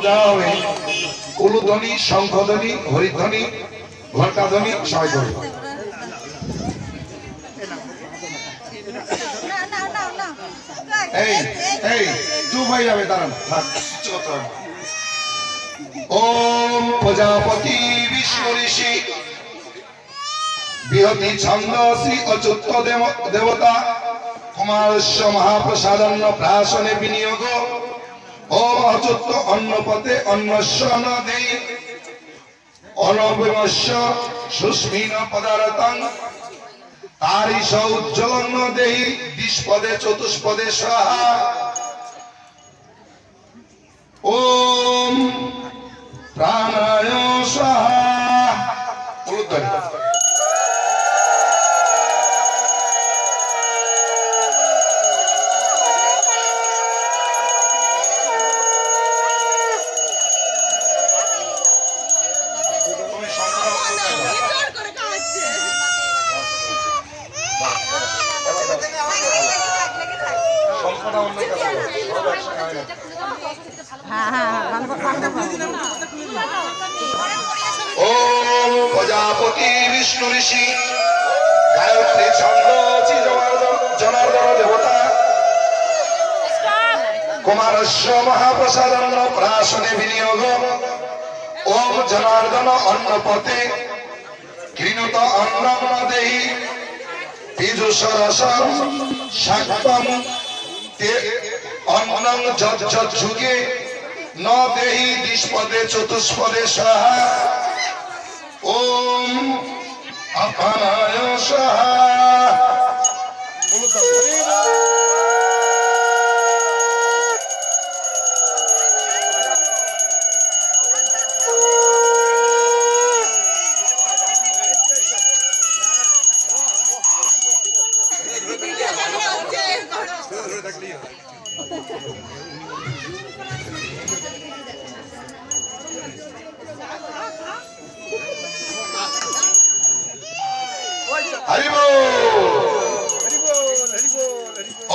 দেওয়া হবে উলুধ্বনি, শঙ্খধ্বনি, হরিধ্বনি, ঘণ্টাধ্বনি সবাই করবে। এই এই চুপ হয়ে যাবে, দাঁড়ান থাক। ওম প্রজাপতি বিষ্ণু ঋষি বৃহতি ছন্দ শ্রী অচ্যুত দেবতা কুমারস্য মহাপ্রসাদন্ন প্রাশনে বিনিয়োগ। ওম অচ্যুত অন্নপতে অন্নস্য ন দেই অনবিমস্য সুস্মিন পদারতং তারিশ উজ্জ্বলন্ন দেহি দিশপদে চতুষ্পদে স্বাহা। ওম প্রাণায় স্বাহা। উলুধ্বনি। ওম প্রজাপতি বিষ্ণু ঋষি গায়ত্রী ছন্দ জনার্দন দেবতা কুমারস্য মহাপ্রসাদন্ন প্রাশনে বিনিয়োগ। ওম জনার্দন অন্নপতে কৃণুত অন্নম ন দেহি পীযুষরসম শাক্তম তে অন্নং যজ্জুগে ন দেহি দিশপদে চতুষ্পদে স্বাহা। ওম অপানায় স্বাহা।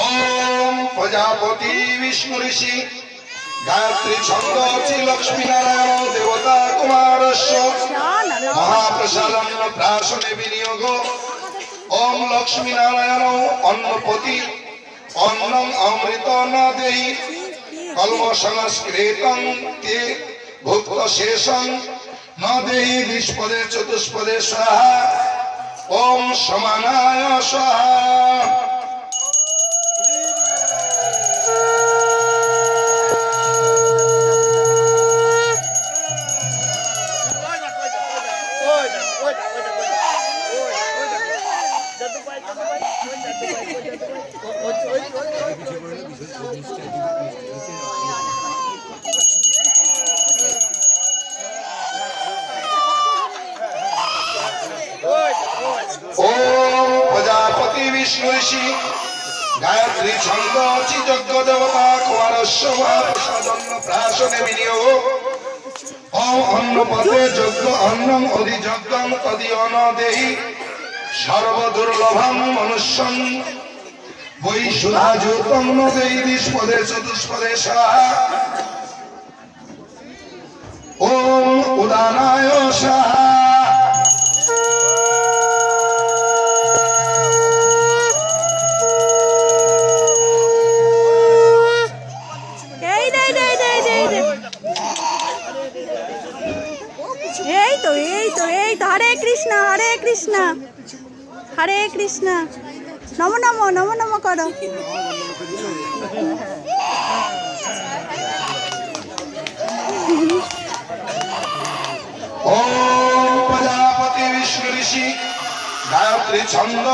ওম প্রজাপতি বিষ্ণু ঋষি গায়ত্রী ছন্দ শ্রী লক্ষ্মী নারায়ণ দেবতা কুমারস্য মহাপ্রসাদন্ন প্রাশনে বিনিয়োগ। ওম লক্ষ্মী নারায়ণ অন্নপতি অন্নং অমৃত ন দেহি কল্ম সংস্কৃতং তে ভুক্ত শেষং ন দেহি দিশপদে চতুষ্পদে স্বাহা। ওম সমানায় স্বাহা। ওম প্রজাপতি বিষ্ণু ঋষি গায়ত্রী ছন্দ যজ্ঞ দেবতা কুমারস্য মহাপ্রসাদন্ন প্রাশনে বিনিয়োগ। ওম অন্নপদে যজ্ঞ অন্নং অধিযজ্ঞং তদীয় ন দেহি সর্বদুর্লভং মনুষ্যং বৈশুধাযুতং ন দেহি দিশপদে চতুষ্পদে স্বাহা। ওম উদানায় স্বাহা। হরে কৃষ্ণ হরে কৃষ্ণ হরে কৃষ্ণ নমো নমো নমো নমো করো। ওম প্রজাপতি বিষ্ণু ঋষি গায়ত্রী ছন্দ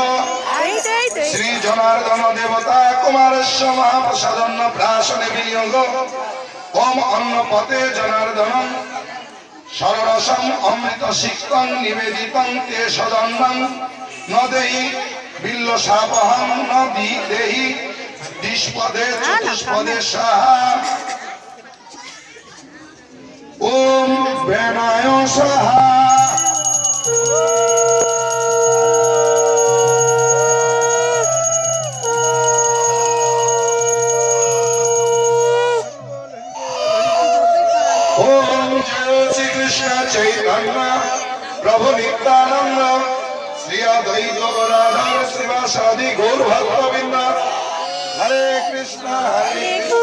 শ্রী জনার্দন দেবতা কুমারস্য মহাপ্রসাদন্ন প্রাশনে বিনিয়োগ। ওম অন্নপতে জনার্দনং সররসম অমৃত সিক্তং নিবেদিতং তে সদন্নং ন দেহি বিল্ল সাপহং ন দেহি দিশপদে চতুষ্পদে স্বাহা। ওম বেনায় স্বাহা। ওম জয় শ্রীকৃষ্ণ চৈতন্য প্রভু নিত্যানন্দ শ্রী অদ্বৈত গদাধর শ্রীবাসাদি গৌর ভক্তবৃন্দ হরে কৃষ্ণ হরে কৃষ্ণ